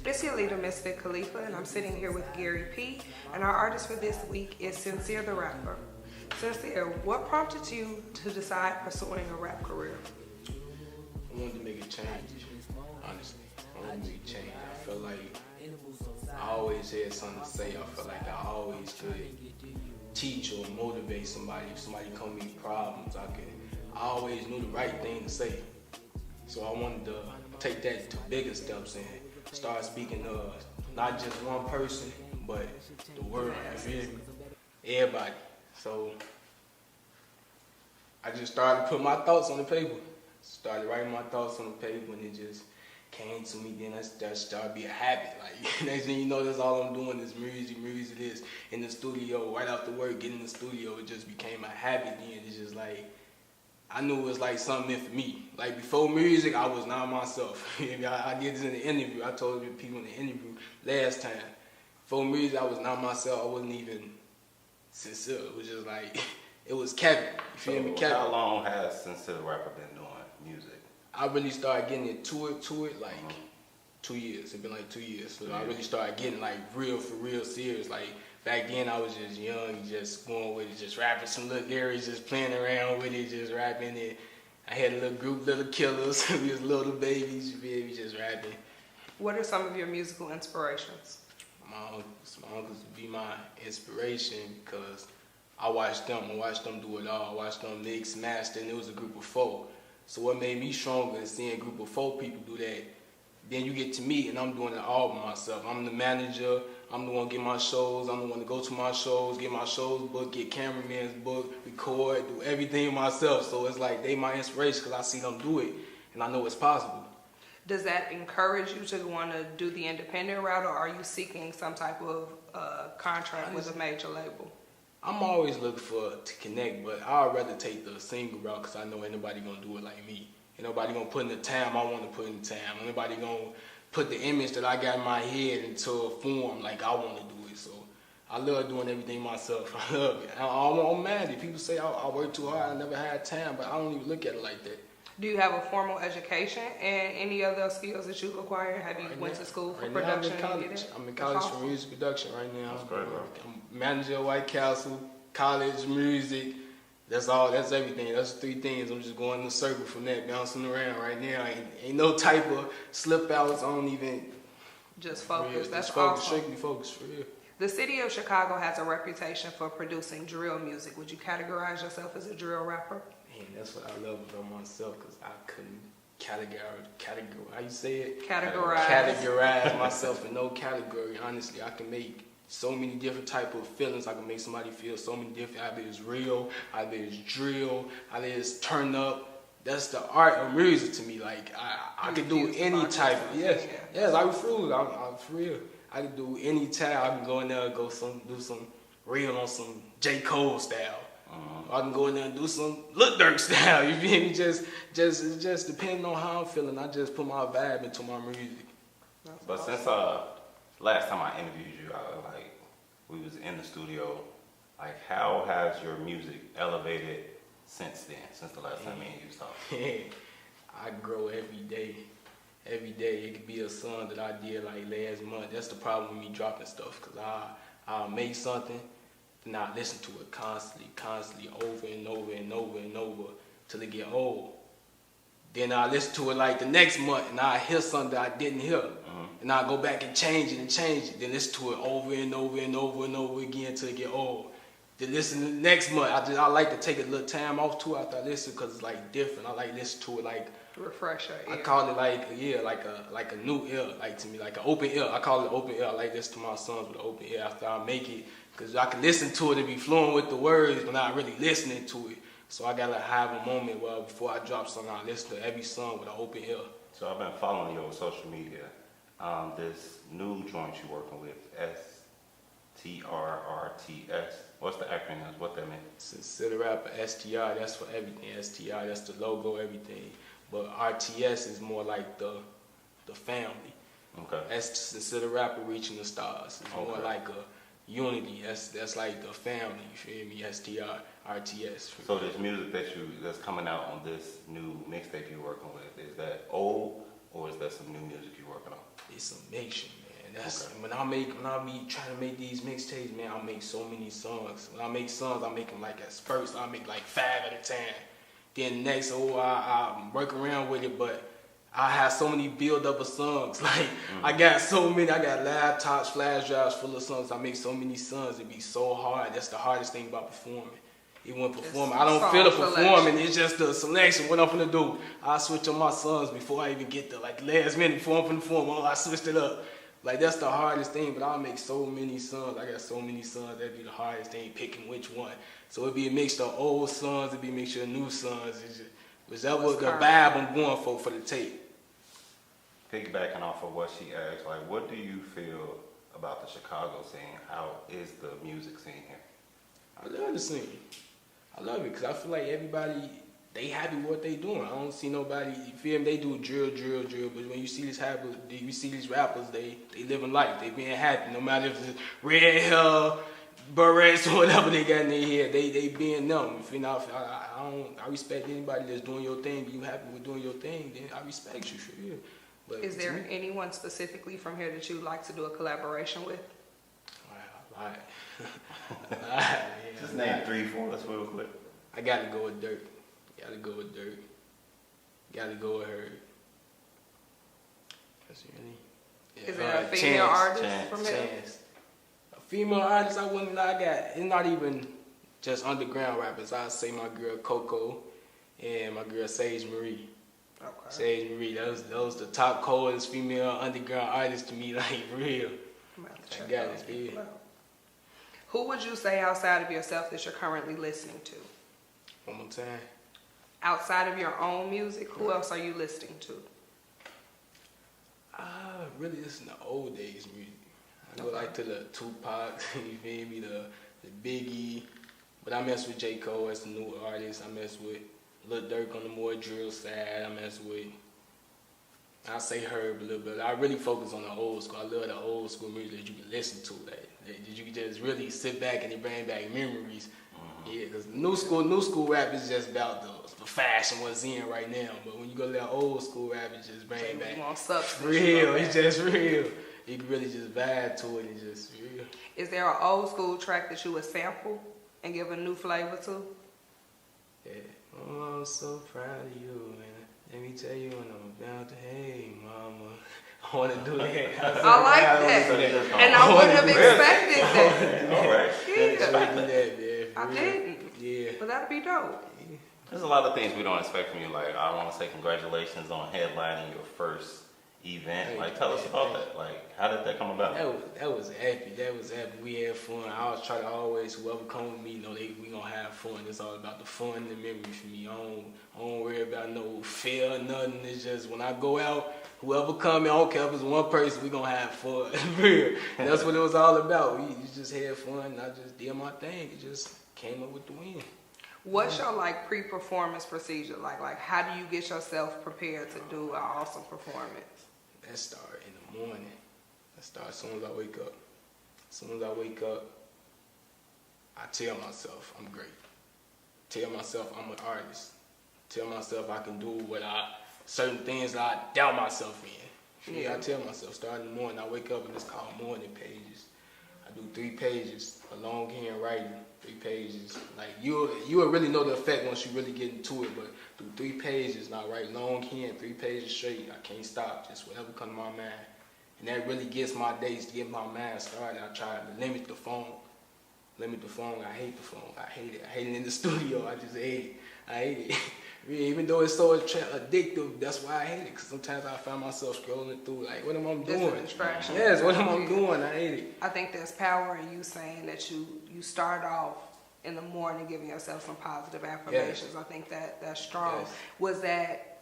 It's your leader, Mysfyt Khalifa, and I'm sitting here with Gerry P, and our artist for this week is Synsier The Rapperr. Synsier, what prompted you to decide pursuing a rap career? I wanted to make a change, honestly. I wanted to make a change. I felt like I always had something to say. I felt like I always could teach or motivate somebody. If somebody come with me problems, I always knew the right thing to say. So I wanted to take that to bigger steps and start speaking to not just one person, but the world, you feel me? Everybody. So I just started putting my thoughts on the paper. Started writing my thoughts on the paper, and it just came to me. Then that started to be a habit. Like, next thing you know, that's all I'm doing is music is in the studio, right after work, getting in the studio. It just became a habit. Then it's just like, I knew it was like something meant for me. Like before music, I was not myself. I did this in the interview. I told the people in the interview last time. Before music, I was not myself. I wasn't even sincere. It was just like, it was Kevin. You feel me, Kevin? How long has Synsier The Rapperr been doing music? I really started getting into it like 2 years. It's been like 2 years. So I really started getting like real serious. Like back then I was just young, just going with it, just rapping some little lyrics, just playing around with it, just rapping it. I had a little group, Little Killers. We was little babies, you feel me, just rapping. What are some of your musical inspirations? My uncles would be my inspiration because I watched them do it all. I watched them mix, master, and it was a group of 4. So what made me stronger is seeing a group of 4 people do that. Then you get to me and I'm doing it all by myself. I'm the manager, I'm the one get my shows, I'm the one to go to my shows, get my shows booked, get cameraman's booked, record, do everything myself. So it's like they my inspiration because I see them do it and I know it's possible. Does that encourage you to want to do the independent route, or are you seeking some type of contract with a major label? I'm always looking to connect, but I'd rather take the single route because I know ain't nobody gonna do it like me. Ain't nobody gonna put in the time I want to put in the time. Ain't nobody gonna put the image that I got in my head into a form like I want to do it. So I love doing everything myself. I love it. I'm mad if people say I work too hard, I never had time, but I don't even look at it like that. Do you have a formal education and any other skills that you've acquired? Have you went to school for production? I'm in college for music production right now. That's great, bro. I'm manager at White Castle, college, music. That's all. That's everything. That's 3 things. I'm just going in a circle from that, bouncing around right now. Ain't no type of slip outs. I don't even. Just focus. That's just focus, awesome. Strictly focus, for real. The city of Chicago has a reputation for producing drill music. Would you categorize yourself as a drill rapper? Man, that's what I love about myself because I couldn't categorize. How you say it? Categorize myself in no category. Honestly, I can make so many different type of feelings. I can make somebody feel so many different. Either it's real, either it's drill, either it's turn up. That's the art of music to me. Like I could do any type of yes. I refuse. I'm for real. I could do any type. I can go in there and do some real on some J. Cole style. I can go in there and do some Lil Durk style. You feel me? Just depending on how I'm feeling. I just put my vibe into my music. But since last time I interviewed you, we was in the studio. Like, how has your music elevated since then? Since the last time me and you was talking? I grow every day. Every day. It could be a song that I did like last month. That's the problem with me dropping stuff, because I'll make something, then I listen to it constantly, over and over till it get old. Then I listen to it like the next month and I hear something that I didn't hear. And I go back and change it. Then listen to it over and over again till it get old. Then listen to the next month. I like to take a little time off too after I listen because it's like different. I like listen to it like refresh your ear. I call it like a new ear, like to me, like an open ear. I call it open ear. I like listen to my songs with an open ear after I make it, because I can listen to it and be flowing with the words, but not really listening to it. So I gotta have a moment where before I drop something, I listen to every song with an open ear. So I've been following you on social media. This new joint you're working with, STRRTS. What's the acronym? What that means? Synsier The Rapperr, STR, that's for everything. STR, that's the logo, everything. But RTS is more like the family. Okay. Synsier The Rapperr, reaching the stars. It's more like unity. That's like the family. You feel me? STRTS. So this music that's coming out on this new mixtape you're working with, is that old or is that some new music you're working on? It's a mixture, man. That's Okay. when I be trying to make these mixtapes, man. I make so many songs. When I make songs, I make them like at spurts. I make like 5 at a time. Then next, I work around with it, but I have so many build up of songs. Like I got so many. I got laptops, flash drives full of songs. I make so many songs. It be so hard. That's the hardest thing about performing. Even when performing, I don't feel the performing. It's just the selection. What I'm gonna do, I switch on my songs before I even get the last minute before I'm gonna perform. I switched it up. Like that's the hardest thing. But I make so many songs. I got so many songs. That'd be the hardest thing, picking which one. So it'd be a mixture of old songs. It'd be a mixture of new songs. Was that what the vibe I'm going for the tape? Piggybacking off of what she asked, like, what do you feel about the Chicago scene? How is the music scene here? I love the scene. I love it because I feel like everybody, they happy with what they doing. I don't see nobody, you feel me? They do drill. But when you see these rappers, they living life. They being happy. No matter if it's red hair, berets, or whatever they got in their head, they being them. If you know, I respect anybody that's doing your thing. You happy with doing your thing, then I respect you, sure. But is there anyone specifically from here that you'd like to do a collaboration with? Wow, Just name 3 for us real quick. I gotta go with Dirt. Gotta go with her. That's really. Yeah, Is there a female artist from here? Chance. A female artist, I wouldn't. I got. It's not even just underground rappers. I'd say my girl Coco and my girl Sage Marie. Okay. Sage Marie, those the top coldest female underground artists to me, like real. I got it, yeah. Who would you say outside of yourself that you're currently listening to? One more time. Outside of your own music, who else are you listening to? I really listen to old days music. I go like to the Tupac, you feel me, the Biggie, but I mess with J. Cole as the new artist. I mess with Lil Durk on the more drill side. I mess with, I say Herb a little bit. I really focus on the old school. I love the old school music that you can listen to. That you can just really sit back and it bring back memories. Yeah, because new school rap is just about the fashion, what's in right now. But when you go to that old school rap, it just bring back real. It's just real. You can really just vibe to it. It's just real. Is there an old school track that you would sample and give a new flavor to? Yeah. Oh, I'm so proud of you, man. Let me tell you when I'm about to, hey, mama. I want to do that. I like that. And I wouldn't have expected that. All right. Yeah. I didn't. Yeah. But that'd be dope. There's a lot of things we don't expect from you. Like, I want to say congratulations on headlining your first event. Like, tell us about that. Like, how did that come about? That was epic. That was epic. We had fun. I was trying to always, whoever come with me, we gonna have fun. It's all about the fun and the memories for me. I don't worry about no fear or nothing. It's just when I go out, whoever come in, I don't care if it's one person, we gonna have fun. Real. That's what it was all about. We just had fun. And I just did my thing. It just came up with the win. What's your pre-performance procedure like? Like, how do you get yourself prepared to do an awesome performance? That start in the morning. That start as soon as I wake up. As soon as I wake up, I tell myself I'm great. Tell myself I'm an artist. Tell myself I can do certain things that I doubt myself in. Yeah. I tell myself, start in the morning, I wake up and it's called morning pages. I do 3 pages, a longhand writing, 3 pages. Like you will really know the effect once you really get into it, but do 3 pages and I write longhand, 3 pages straight. I can't stop, just whatever comes to my mind. And that really gets my days to get my mind started. I try to limit the phone. I hate the phone. I hate it. I hate it in the studio. I just hate it. I hate it. Even though it's so addictive, that's why I hate it. Because sometimes I find myself scrolling through, like, what am I doing? It's a distraction. Yes, what am I doing? I hate it. I think there's power in you saying that you start off in the morning giving yourself some positive affirmations. Yes. I think that's strong. Yes. Was that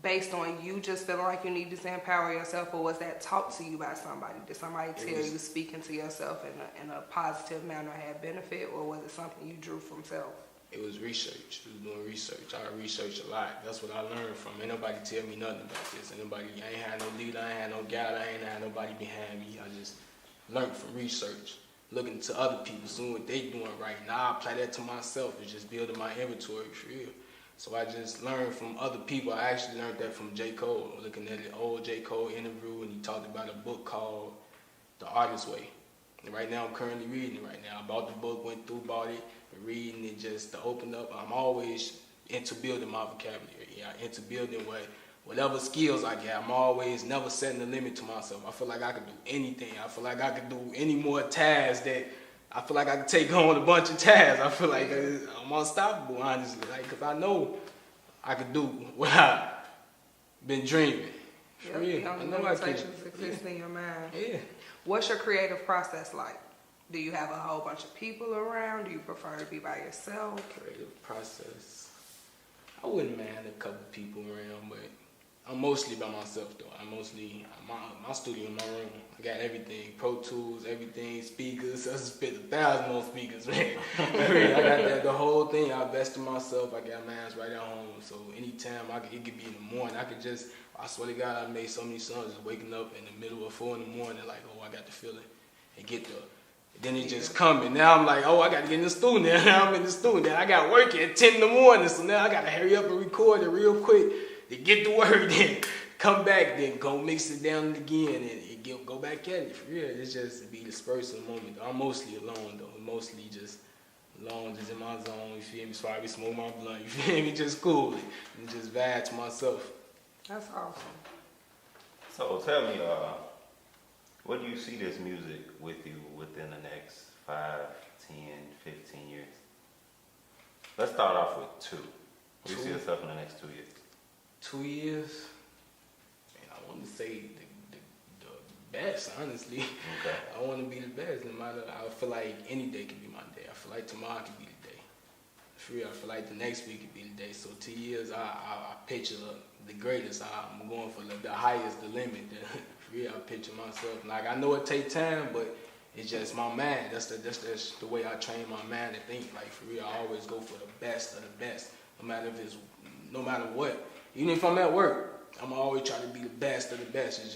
based on you just feeling like you need to empower yourself, or was that taught to you by somebody? Did somebody tell you speaking to yourself in a positive manner had benefit, or was it something you drew from self? It was research. It was doing research. I researched a lot. That's what I learned from. Ain't nobody tell me nothing about this. I ain't had no leader. I ain't had no guide. I ain't had nobody behind me. I just learned from research. looking to other people, seeing what they doing right. Now I apply that to myself. It's just building my inventory for real. So I just learned from other people. I actually learned that from J. Cole, looking at an old J. Cole interview, and he talked about a book called The Artist's Way. And right now I'm currently reading it right now. I bought the book, went through, bought it, and reading it just to open up. I'm always into building my vocabulary. Into building whatever skills I get. I'm always never setting a limit to myself. I feel like I could do anything. I feel like I could do any more tasks that I feel like I could take on a bunch of tasks. I feel like I'm unstoppable, honestly. Like, cause I know I could do what I've been dreaming. For real. I know I can. Exist in your mind. Yeah. What's your creative process like? Do you have a whole bunch of people around? Do you prefer to be by yourself? Creative process. I wouldn't mind a couple people around, but I'm mostly by myself though. My studio in my room. I got everything, Pro Tools, everything, speakers. I spent 1,000 on speakers, man. I got the whole thing. I invest in myself. I got mine right at home. So anytime it could be in the morning. I swear to God, I made so many songs just waking up in the middle of 4 in the morning, like, oh, I got the feeling, and get the. Then it just coming. Now I'm like, oh, I got to get in the studio. Now I'm in the studio. I got work at 10 in the morning, so now I got to hurry up and record it real quick to get the word in. Come back, then go mix it down again, and go back at it. For real, it's just be dispersed in the moment. I'm mostly alone, though. Mostly just alone, just in my zone, you feel me? So I be smoke my blunt, you feel me? Just cool and just vibe to myself. That's awesome. So tell me, what do you see this music with you within the next 5, 10, 15 years? Let's start off with 2. Where do you see yourself in the next 2 years? 2 years? Man, I want to say the best, honestly. Okay. I want to be the best. No matter, I feel like any day could be my day. I feel like tomorrow could be the day. For real, I feel like the next week could be the day. So 2 years, I picture the greatest. I'm going for the highest, the limit. For real, I picture myself. Like, I know it takes time, but it's just my mind. That's the way I train my mind to think. Like, for real, I always go for the best of the best. No matter what. Even if I'm at work, I'm always trying to be the best of the best. It's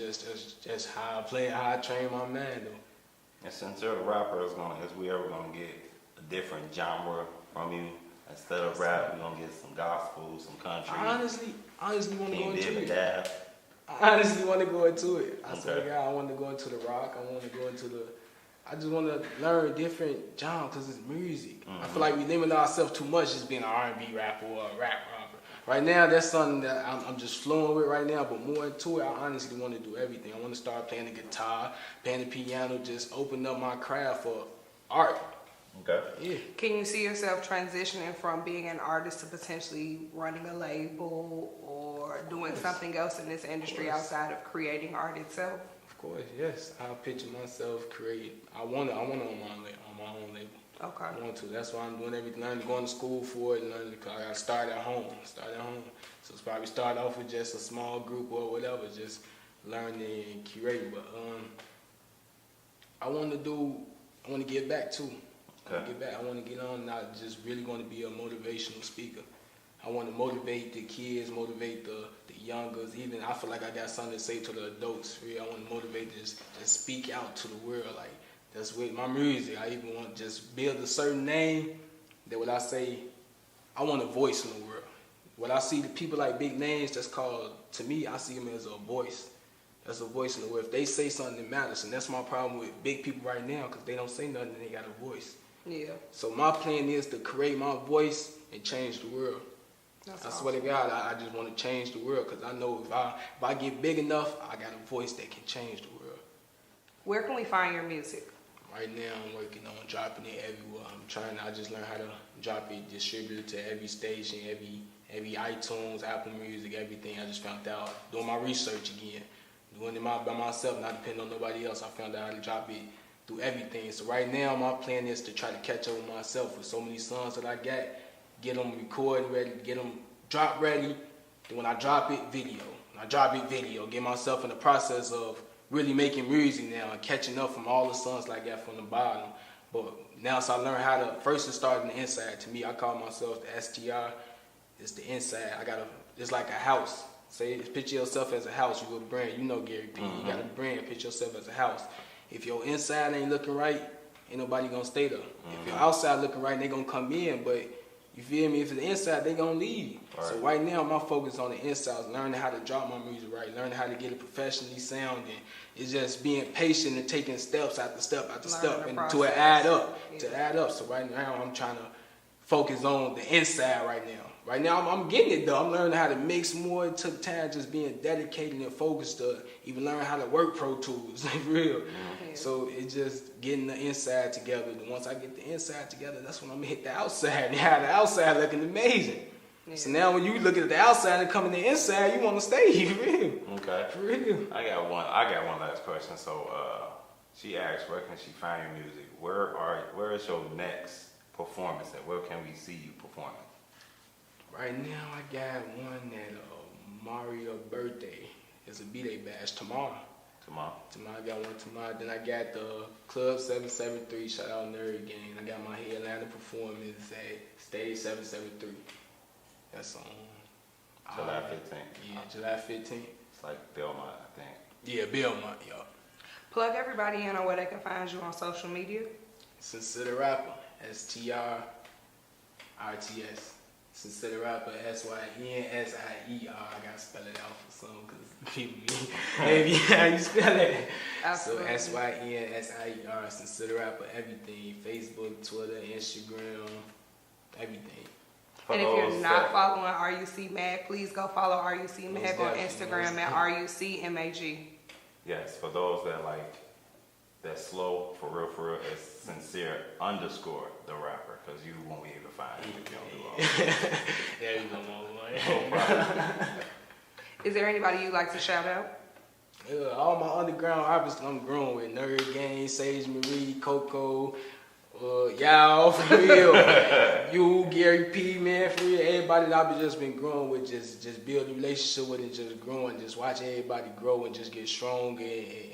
just how I play, how I train my mind, though. And Synsier The Rapperr is we ever gonna get a different genre from you? Instead of rap, we're gonna get some gospel, some country. I honestly want to go into it. Dab. I honestly want to go into it. I Okay. swear to God, I want to go into the rock. I want to go into I just want to learn different genres because it's music. Mm-hmm. I feel like we limit ourselves too much just being an R&B rapper or a rap rapper. Right now, that's something that I'm just flowing with right now, but more into it, I honestly want to do everything. I want to start playing the guitar, playing the piano, just open up my craft for art. Okay. Yeah. Can you see yourself transitioning from being an artist to potentially running a label or doing something else in this industry outside of creating art itself? Of course, yes. I picture myself create. I want to on my own label. Okay. I want to. That's why I'm doing everything. I'm going to school for it. And I got to start at home. So it's probably start off with just a small group or whatever, just learning and curating. But I want to give back too. Okay. I want to get on, not just really going to be a motivational speaker. I want to motivate the kids, motivate the youngers. Even I feel like I got something to say to the adults. Really, I want to motivate just speak out to the world. Like, that's with my music. I even want to just build a certain name that when I say, I want a voice in the world. When I see the people like big names, that's called, to me, I see them as a voice. That's a voice in the world. If they say something that matters, and that's my problem with big people right now, because they don't say nothing and they got a voice. Yeah. So my plan is to create my voice and change the world. I swear to God, I just want to change the world because I know if I get big enough, I got a voice that can change the world. Where can we find your music? Right now, I'm working on dropping it everywhere. I just learned how to drop it, distribute it to every station, every iTunes, Apple Music, everything. I just found out, doing my research again, doing it by myself, not depending on nobody else. I found out how to drop it through everything. So right now, my plan is to try to catch up with myself with so many songs that I got, get them recorded ready, get them drop ready. Then when I drop it, video. When I drop it, video. Get myself in the process of really making music now and catching up from all the songs like I got from the bottom. But now, so I learned how to, first it started in the inside. To me, I call myself the STR. It's the inside. It's like a house. Say, picture yourself as a house. You a brand. You know Gerry P. You got a brand. Picture yourself as a house. If your inside ain't looking right, ain't nobody gonna stay there. If you're outside looking right, they gonna come in, but you feel me? If it's inside, they gonna leave. Right. So right now, my focus on the inside, learning how to drop my music right, learning how to get it professionally sounding. It's just being patient and taking steps after step after step, and to add up, So right now, I'm trying to focus on the inside right now. Right now, I'm getting it though. I'm learning how to mix more. It took time just being dedicated and focused to even learn how to work Pro Tools, like real. So it's just getting the inside together. And once I get the inside together, that's when I'm gonna hit the outside. And have the outside looking amazing. So now when you look at the outside and come in the inside, you want to stay, for real. Okay. For real. I got one last question. So she asked, where can she find your music? Where is your next performance at? Where can we see you performing? Right now, I got one at Mario birthday. It's a B-Day bash tomorrow. Tomorrow, I got one tomorrow. Then I got the Club 773, shout out Nerd Gang. I got my headliner performance at Stage 773. That's on July 15th. Yeah, July 15th. It's like Belmont, I think. Yeah, Belmont, y'all. Plug everybody in on where they can find you on social media. Synsier The Rapperr, STRRTS. Synsier The Rapperr, SYNSIER. I gotta spell it out for some because people maybe how you spell it. Absolutely. So SYNSIER, Synsier The Rapperr, everything. Facebook, Twitter, Instagram, everything. And if you're not following RUC Mag, please go follow RUC Mag on Instagram at RUCMAG. Yes, for those that slow, for real, it's Synsier _The Rapperr, because you won't be able to find it if you don't do all that. There you go, my boy. Is there anybody you'd like to shout out? All my underground artists I'm growing with, Nerd Gang, Sage Marie, Coco, y'all, for real. You, Gerry P, man, for real. Everybody that I've just been growing with, just build a relationship with and just growing, just watch everybody grow and just get stronger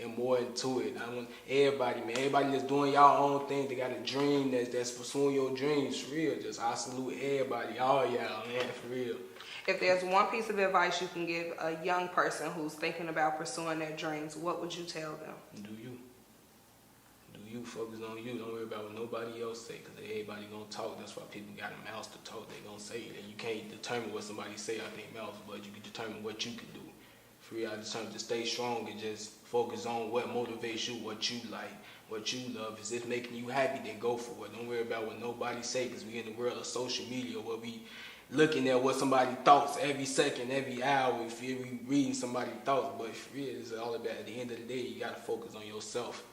and more into it. I want everybody, man, everybody that's doing y'all own thing, they got a dream that's pursuing your dreams, for real. Just I salute everybody, all y'all, man, for real. If there's one piece of advice you can give a young person who's thinking about pursuing their dreams, what would you tell them? Do you focus on you. Don't worry about what nobody else say, because everybody gonna talk. That's why people got a mouth to talk. They gonna say it, and you can't determine what somebody say out their mouth, but you can determine what you can do. For real, I determined to stay strong and just focus on what motivates you, what you like, what you love. Is it making you happy? Then go for it. Don't worry about what nobody say, because we in the world of social media where we looking at what somebody thoughts every second, every hour. We feel we reading somebody's thoughts, but for real, it's all about at the end of the day, you gotta focus on yourself.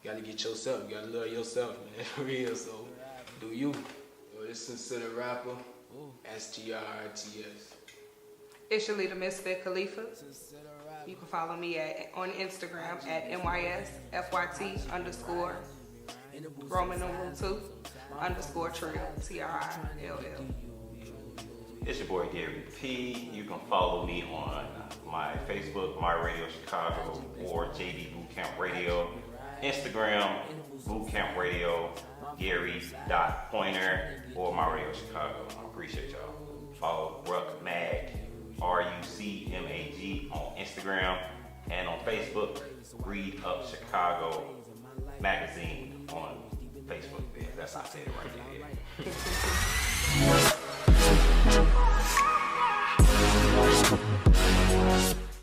You gotta get yourself. You gotta love yourself, man. For real. So, do you? This is Synsier The Rapperr. STRRTS. It's your leader, Mysfyt Khalifa. You can follow me on Instagram at MYSFYT _ Roman numeral 2 _ Trill TRILL. It's your boy Gerry P. You can follow me on my Facebook, My Radio Chicago, or JD Bootcamp Radio. Instagram, Bootcamp Radio, Gerry.Pointer, or My Radio Chicago. I appreciate y'all. Follow Ruck Mag, RUCMAG on Instagram, and on Facebook, Read Up Chicago Magazine on Facebook. That's how I say it right there.